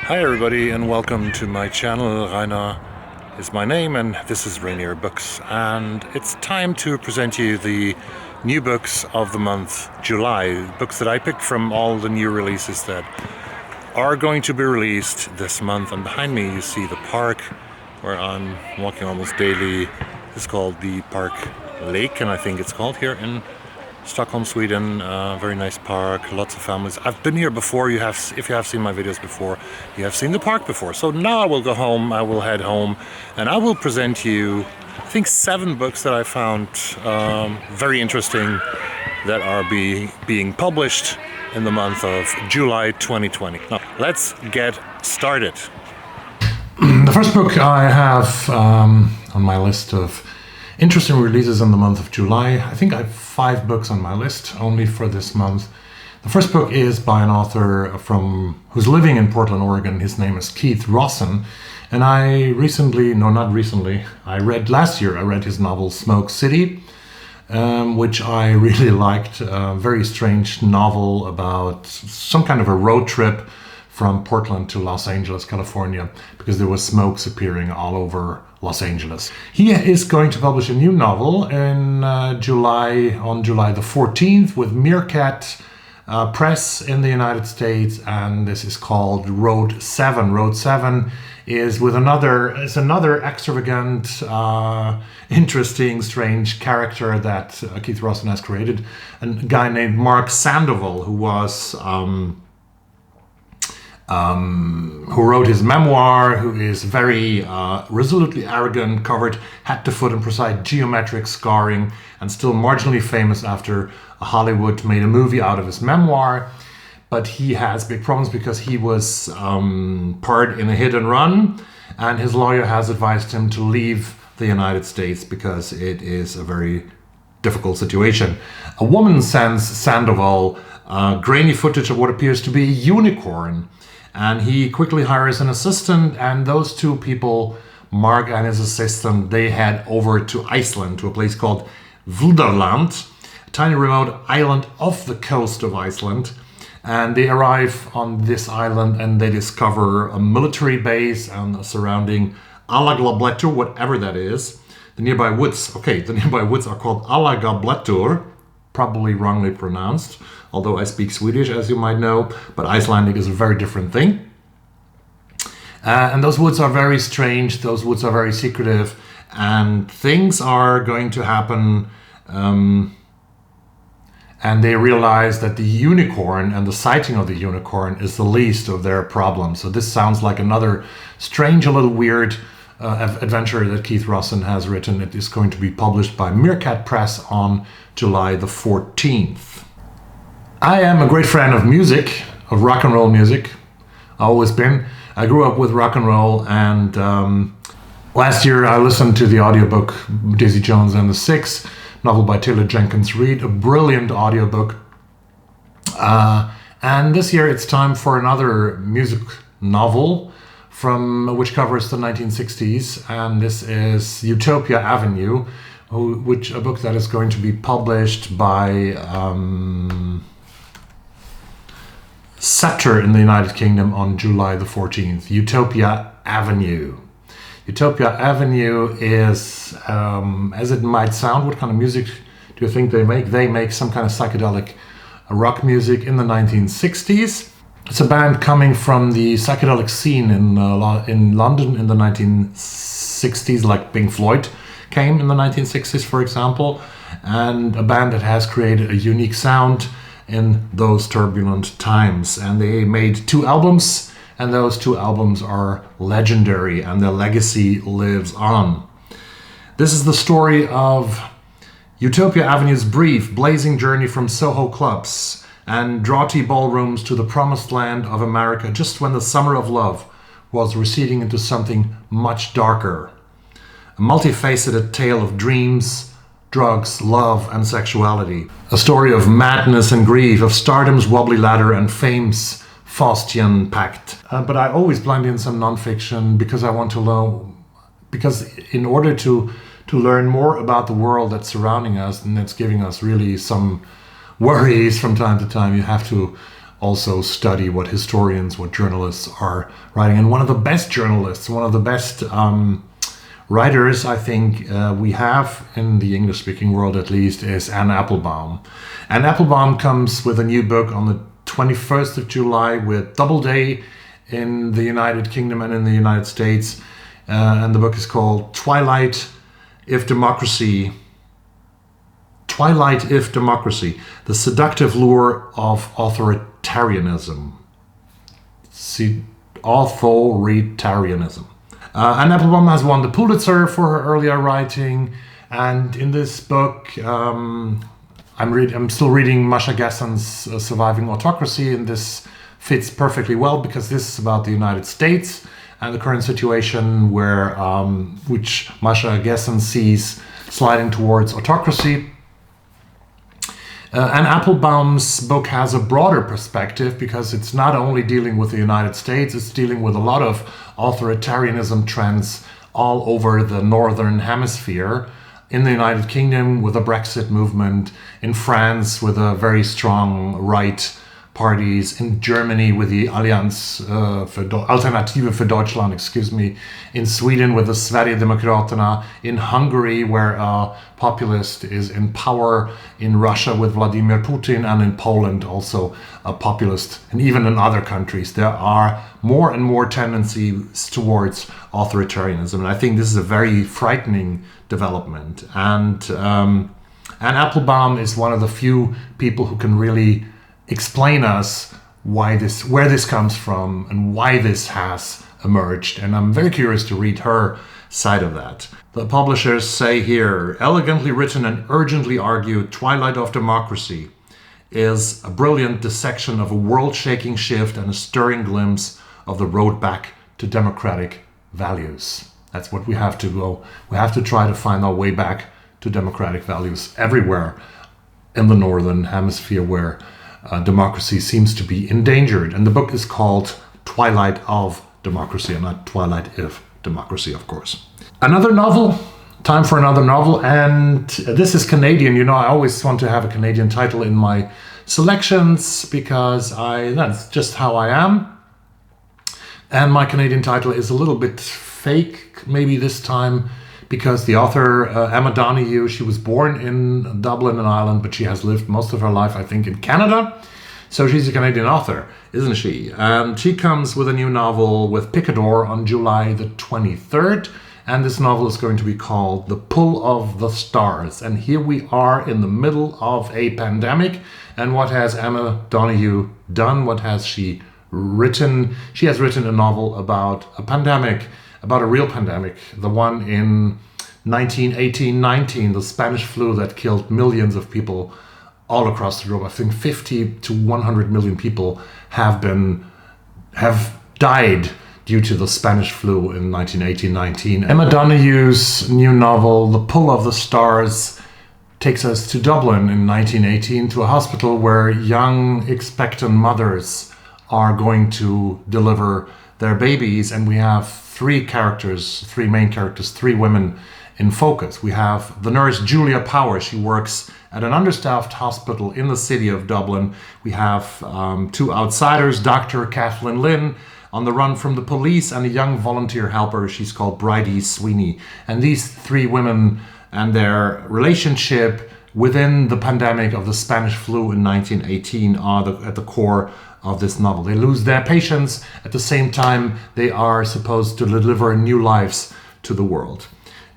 Hi everybody and welcome to my channel. Rainer is my name and this is Rainierbooks, and it's time to present you the new books of the month July, books that I picked from all the new releases that are going to be released this month. And behind me you see the park where I'm walking almost daily. It's called the Park Lake, and I think it's called here in Stockholm, Sweden. Very nice park, lots of families. I've been here before. If you have seen my videos before, you have seen the park before. So now I will go home, I will head home, and I will present you, I think, 7 books that I found very interesting that are being published in the month of July 2020. Now, let's get started. The first book I have on my list of interesting releases in the month of July. I think I have 5 books on my list only for this month. The first book is by an author who's living in Portland, Oregon. His name is Keith Rosson. And I read last year, I read his novel Smoke City, which I really liked. A very strange novel about some kind of a road trip from Portland to Los Angeles, California, because there was smokes appearing all over Los Angeles. He is going to publish a new novel in July the 14th with Meerkat Press in the United States, and this is called Road 7. Road 7 is another extravagant, interesting, strange character that Keith Rosson has created. A guy named Mark Sandoval, who wrote his memoir, who is very resolutely arrogant, covered head to foot in precise geometric scarring, and still marginally famous after Hollywood made a movie out of his memoir. But he has big problems because he was part in a hit and run, and his lawyer has advised him to leave the United States because it is a very difficult situation. A woman sends Sandoval grainy footage of what appears to be a unicorn, and he quickly hires an assistant, and those two people, Mark and his assistant, they head over to Iceland, to a place called Vuldarland, a tiny remote island off the coast of Iceland. And they arrive on this island and they discover a military base and a surrounding Alagabletur, whatever that is. The nearby woods are called Alagabletur, probably wrongly pronounced, although I speak Swedish, as you might know, but Icelandic is a very different thing. And those woods are very strange, those woods are very secretive, and things are going to happen, and they realize that the unicorn and the sighting of the unicorn is the least of their problems. So this sounds like another strange, a little weird adventure that Keith Rosson has written. It is going to be published by Meerkat Press on July the 14th. I am a great fan of music, of rock and roll music. Always been. I grew up with rock and roll, and last year I listened to the audiobook Daisy Jones and the Six, novel by Taylor Jenkins Reid, a brilliant audiobook. And this year it's time for another music novel which covers the 1960s, and this is Utopia Avenue, a book that is going to be published by Sceptre in the United Kingdom on July the 14th. Utopia Avenue. Utopia Avenue is, as it might sound, what kind of music do you think they make? They make some kind of psychedelic rock music in the 1960s. It's a band coming from the psychedelic scene in London in the 1960s, like Pink Floyd came in the 1960s, for example, and a band that has created a unique sound in those turbulent times. And they made 2 albums, and those 2 albums are legendary, and their legacy lives on. This is the story of Utopia Avenue's brief, blazing journey from Soho clubs and draughty ballrooms to the promised land of America, just when the summer of love was receding into something much darker. A multifaceted tale of dreams, drugs, love, and sexuality. A story of madness and grief, of stardom's wobbly ladder and fame's Faustian pact. But I always blend in some nonfiction because I want to know, because in order to learn more about the world that's surrounding us and that's giving us really some worries from time to time, you have to also study what historians, what journalists are writing. And one of the best journalists, one of the best writers I think we have in the English-speaking world at least is Anne Applebaum. Anne Applebaum comes with a new book on the 21st of July with Doubleday in the United Kingdom and in the United States. And the book is called Twilight, If Democracy, The Seductive Lure of Authoritarianism. Authoritarianism. Anne Applebaum has won the Pulitzer for her earlier writing, and in this book, I'm still reading Masha Gessen's Surviving Autocracy, and this fits perfectly well because this is about the United States and the current situation where, which Masha Gessen sees sliding towards autocracy. And Applebaum's book has a broader perspective because it's not only dealing with the United States, it's dealing with a lot of authoritarianism trends all over the Northern Hemisphere. In the United Kingdom with the Brexit movement, in France with a very strong right parties, in Germany with the Alternative für Deutschland, in Sweden with the Sverigedemokraterna, in Hungary where a populist is in power, in Russia with Vladimir Putin, and in Poland also a populist, and even in other countries there are more and more tendencies towards authoritarianism, and I think this is a very frightening development. And Applebaum is one of the few people who can really explain us where this comes from and why this has emerged, and I'm very curious to read her side of that. The publishers say here, elegantly written and urgently argued, Twilight of Democracy is a brilliant dissection of a world-shaking shift and a stirring glimpse of the road back to democratic values. That's what we have to go. We have to try to find our way back to democratic values everywhere in the Northern Hemisphere where democracy seems to be endangered. And the book is called Twilight of Democracy, and not Twilight if Democracy, of course. Another novel, time for another novel, and this is Canadian. You know, I always want to have a Canadian title in my selections because that's just how I am. And my Canadian title is a little bit fake, maybe this time, because the author, Emma Donoghue, she was born in Dublin, in Ireland, but she has lived most of her life, I think, in Canada. So she's a Canadian author, isn't she? And she comes with a new novel with Picador on July the 23rd. And this novel is going to be called The Pull of the Stars. And here we are in the middle of a pandemic. And what has Emma Donoghue done? What has she written? She has written a novel about a pandemic, about a real pandemic, the one in 1918-19, the Spanish flu that killed millions of people all across the globe. I think 50 to 100 million people have died due to the Spanish flu in 1918-19. Emma Donoghue's new novel, The Pull of the Stars, takes us to Dublin in 1918, to a hospital where young expectant mothers are going to deliver their babies, and we have three main characters, three women in focus. We have the nurse Julia Power. She works at an understaffed hospital in the city of Dublin. We have two outsiders, Dr. Kathleen Lynn, on the run from the police, and a young volunteer helper. She's called Bridie Sweeney. And these three women and their relationship within the pandemic of the Spanish flu in 1918 are at the core of this novel. They lose their patients. At the same time, they are supposed to deliver new lives to the world.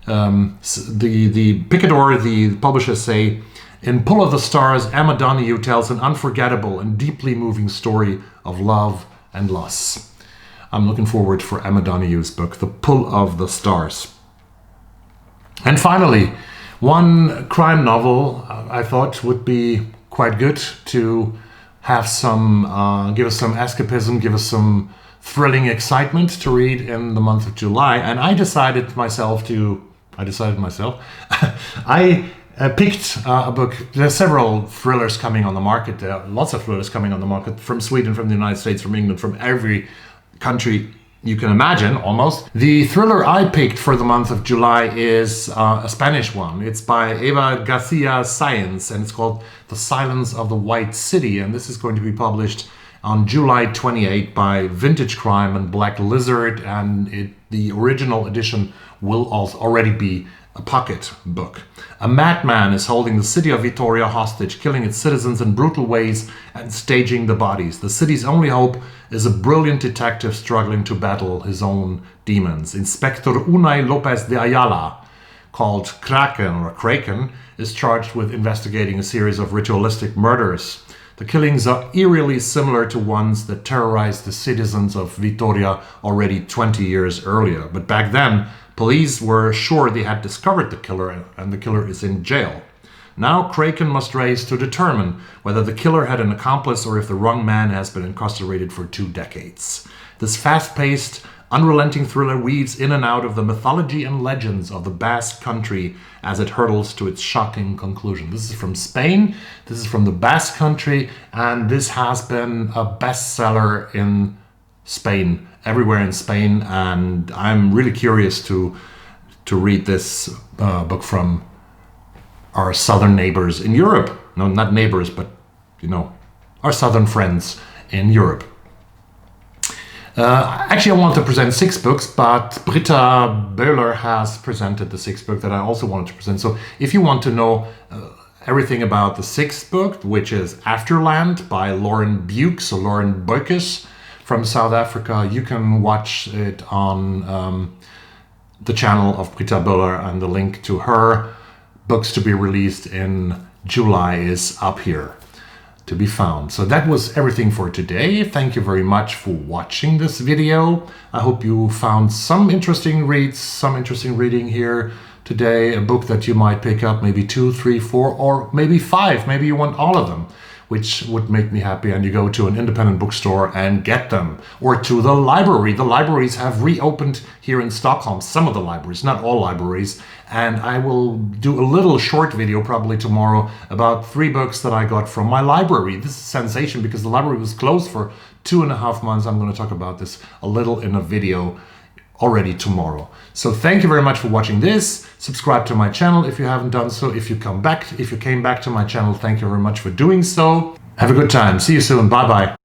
The Picador, the publishers say, in Pull of the Stars, Emma Donoghue tells an unforgettable and deeply moving story of love and loss. I'm looking forward for Emma Donoghue's book, The Pull of the Stars. And finally, one crime novel I thought would be quite good to have some, give us some escapism, give us some thrilling excitement to read in the month of July. And I decided myself, I picked a book. There's several thrillers coming on the market. There are lots of thrillers coming on the market from Sweden, from the United States, from England, from every country you can imagine, almost. The thriller I picked for the month of July is a Spanish one. It's by Eva Garcia Saenz, and it's called The Silence of the White City, and this is going to be published on July 28 by Vintage Crime and Black Lizard, and the original edition will also already be a pocket book. A madman is holding the city of Vitoria hostage, killing its citizens in brutal ways and staging the bodies. The city's only hope is a brilliant detective struggling to battle his own demons. Inspector Unai Lopez de Ayala, called Kraken, is charged with investigating a series of ritualistic murders. The killings are eerily similar to ones that terrorized the citizens of Vitoria already 20 years earlier. But back then, police were sure they had discovered the killer, and the killer is in jail. Now Kraken must race to determine whether the killer had an accomplice or if the wrong man has been incarcerated for 2 decades. This fast-paced, unrelenting thriller weaves in and out of the mythology and legends of the Basque country as it hurtles to its shocking conclusion. This is from Spain, this is from the Basque country, and this has been a bestseller in Spain, everywhere in Spain, and I'm really curious to read this book from our southern neighbors in Europe. No, not neighbors, but, our southern friends in Europe. Actually, I want to present 6 books, but Britta Böhler has presented the 6th book that I also wanted to present. So if you want to know everything about the 6th book, which is Afterland by Lauren Beukes, or Lauren Beukes from South Africa, you can watch it on the channel of Britta Böhler, and the link to her books to be released in July is up here to be found. So that was everything for today. Thank you very much for watching this video. I hope you found some interesting reads, some interesting reading here today. A book that you might pick up, maybe 2, 3, 4, or maybe 5. Maybe you want all of them, which would make me happy, and you go to an independent bookstore and get them. Or to the library. The libraries have reopened here in Stockholm, some of the libraries, not all libraries, and I will do a little short video probably tomorrow about 3 books that I got from my library. This is a sensation because the library was closed for 2.5 months. I'm going to talk about this a little in a video already tomorrow. So thank you very much for watching this. Subscribe to my channel if you haven't done so. If you came back to my channel, thank you very much for doing so. Have a good time. See you soon. Bye bye.